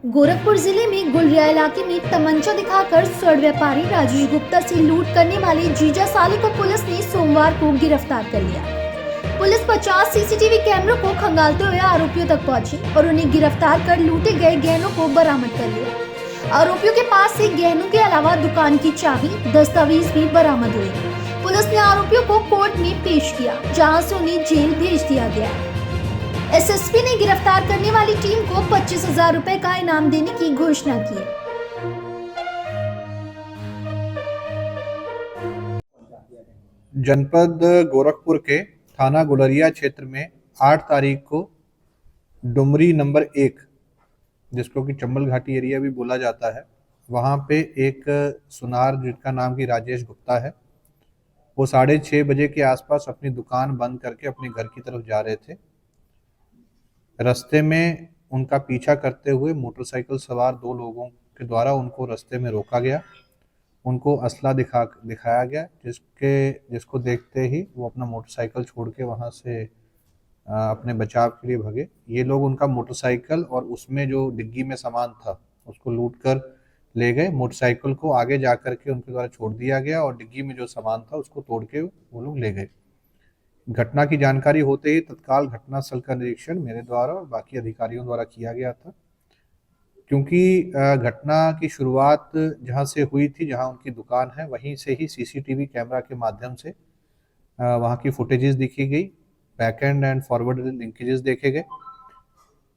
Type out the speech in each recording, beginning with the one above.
गोरखपुर जिले में गुलरिया इलाके में तमंचा दिखाकर स्वर्ण व्यापारी राजेश गुप्ता से लूट करने वाले जीजा साले को पुलिस ने सोमवार को गिरफ्तार कर लिया। पुलिस 50 सीसीटीवी कैमरों को खंगालते हुए आरोपियों तक पहुंची और उन्हें गिरफ्तार कर लूटे गए गहनों को बरामद कर लिया। आरोपियों के पास से गहनों के अलावा दुकान की चाबी, दस्तावेज भी बरामद हुए। पुलिस ने आरोपियों को कोर्ट में पेश किया, जहाँ से उन्हें जेल भेज दिया गया। एसएसपी ने गिरफ्तार करने वाली टीम को 25,000 रुपए का इनाम देने की घोषणा की। जनपद गोरखपुर के थाना गुलरिया क्षेत्र में 8 तारीख को डुमरी नंबर 1, जिसको कि चंबल घाटी एरिया भी बोला जाता है, वहाँ पे एक सुनार जिसका नाम की राजेश गुप्ता है, वो 6:30 बजे के आसपास अपनी दुकान बंद करके अपने घर की तरफ जा रहे थे। रास्ते में उनका पीछा करते हुए मोटरसाइकिल सवार 2 लोगों के द्वारा उनको रास्ते में रोका गया। उनको असला दिखाया गया, जिसको देखते ही वो अपना मोटरसाइकिल छोड़ के वहाँ से अपने बचाव के लिए भगे। ये लोग उनका मोटरसाइकिल और उसमें जो डिग्गी में सामान था उसको लूट कर ले गए। मोटरसाइकिल को आगे जा कर के उनके द्वारा छोड़ दिया गया और डिग्गी में जो सामान था उसको तोड़ के वो लोग ले गए। घटना की जानकारी होते ही तत्काल घटनास्थल का निरीक्षण मेरे द्वारा और बाकी अधिकारियों द्वारा किया गया था, क्योंकि घटना की शुरुआत जहां से हुई थी, जहां उनकी दुकान है, वहीं से ही सीसीटीवी कैमरा के माध्यम से वहां की फुटेजेस दिखी गई, back and and forward linkages देखे गए।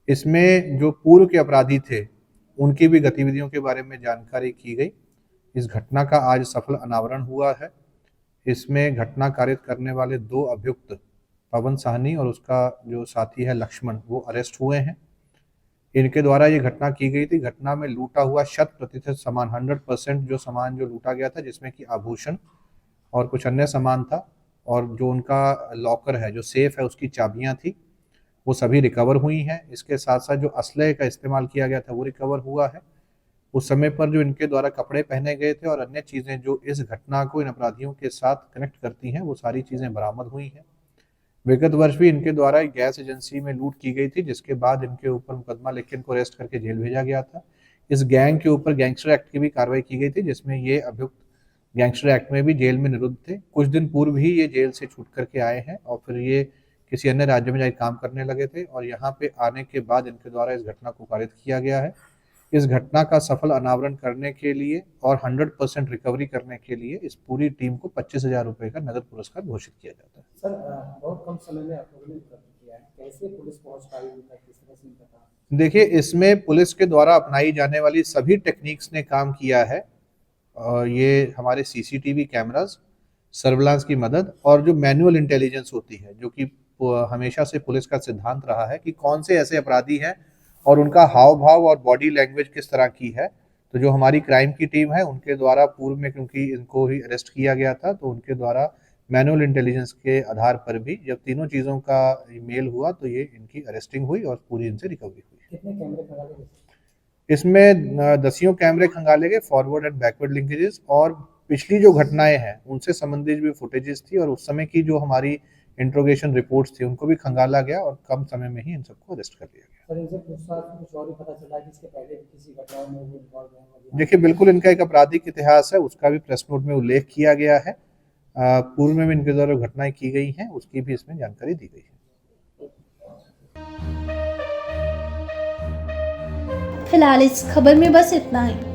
इसमें जो पूर्व के अपराधी थे उनकी भी गतिविधियों के बारे में जानकारी की गई। इस घटना का आज सफल अनावरण हुआ है। इसमें घटना कारित करने वाले 2 अभियुक्त पवन साहनी और उसका जो साथी है लक्ष्मण, वो अरेस्ट हुए हैं। इनके द्वारा ये घटना की गई थी। घटना में लूटा हुआ 100% सामान, 100% जो सामान जो लूटा गया था, जिसमें कि आभूषण और कुछ अन्य सामान था, और जो उनका लॉकर है, जो सेफ है, उसकी चाबियां थी, वो सभी रिकवर हुई हैं। इसके साथ साथ जो असले का इस्तेमाल किया गया था वो रिकवर हुआ है। उस समय पर जो इनके द्वारा कपड़े पहने गए थे और अन्य चीज़ें जो इस घटना को इन अपराधियों के साथ कनेक्ट करती हैं, वो सारी चीज़ें बरामद हुई हैं। विगत वर्ष भी इनके द्वारा एक गैस एजेंसी में लूट की गई थी, जिसके बाद इनके ऊपर मुकदमा लेकर इनको अरेस्ट करके जेल भेजा गया था। इस गैंग के ऊपर गैंगस्टर एक्ट की भी कार्रवाई की गई थी, जिसमें ये अभियुक्त गैंगस्टर एक्ट में भी जेल में निरुद्ध थे। कुछ दिन पूर्व ही ये जेल से छूट करके आए हैं और फिर ये किसी अन्य राज्य में जाकर काम करने लगे थे, और यहाँ पे आने के बाद इनके द्वारा इस घटना को कारित किया गया है। इस घटना का सफल अनावरण करने के लिए और 100% रिकवरी करने के लिए इस पूरी टीम को 25,000 रुपए का नगद पुरस्कार घोषित किया जाता है। सर, बहुत कम समय में आप लोगों ने किया है, कैसे पुलिस पहुंच पाई अभी तक, किस तरह से पता? देखिए, इसमें पुलिस के द्वारा अपनाई जाने वाली सभी टेक्निक्स ने काम किया है, और ये हमारे सीसीटीवी कैमरास, सर्विलांस की मदद और जो मैनुअल इंटेलिजेंस होती है, जो कि हमेशा से पुलिस का सिद्धांत रहा है कि कौन से ऐसे अपराधी हैं और उनका हाव भाव और बॉडी लैंग्वेज किस तरह की है। तो जो हमारी क्राइम की टीम है, उनके द्वारा पूर्व में, क्योंकि इनको ही अरेस्ट किया गया था, तो उनके द्वारा मैनुअल इंटेलिजेंस के आधार पर भी जब तीनों चीज़ों का मेल हुआ तो ये इनकी अरेस्टिंग हुई और पूरी इनसे रिकवरी हुई। कितने कैमरे खंगाले गए? इसमें 10 कैमरे खंगाले गए, फॉरवर्ड एंड बैकवर्ड लिंकेजेस, और पिछली जो घटनाएं हैं उनसे संबंधित भी फुटेजेस थी, और उस समय की जो हमारी इंट्रोगेशन रिपोर्ट्स थी उनको भी खंगाला गया और कम समय में ही इन सबको अरेस्ट कर लिया गया। सर, इनसे पूछताछ में कुछ और भी पता चला कि इसके पहले भी किसी घटनाओं में वो इन्वॉल्व हैं? देखिए, बिल्कुल इनका एक आपराधिक इतिहास है, उसका भी प्रेस नोट में उल्लेख किया गया है। पूर्व में भी इनके द्वारा घटनाएं की गई हैं, उसकी भी इसमें जानकारी दी गई है। फिलहाल इस खबर में बस इतना ही।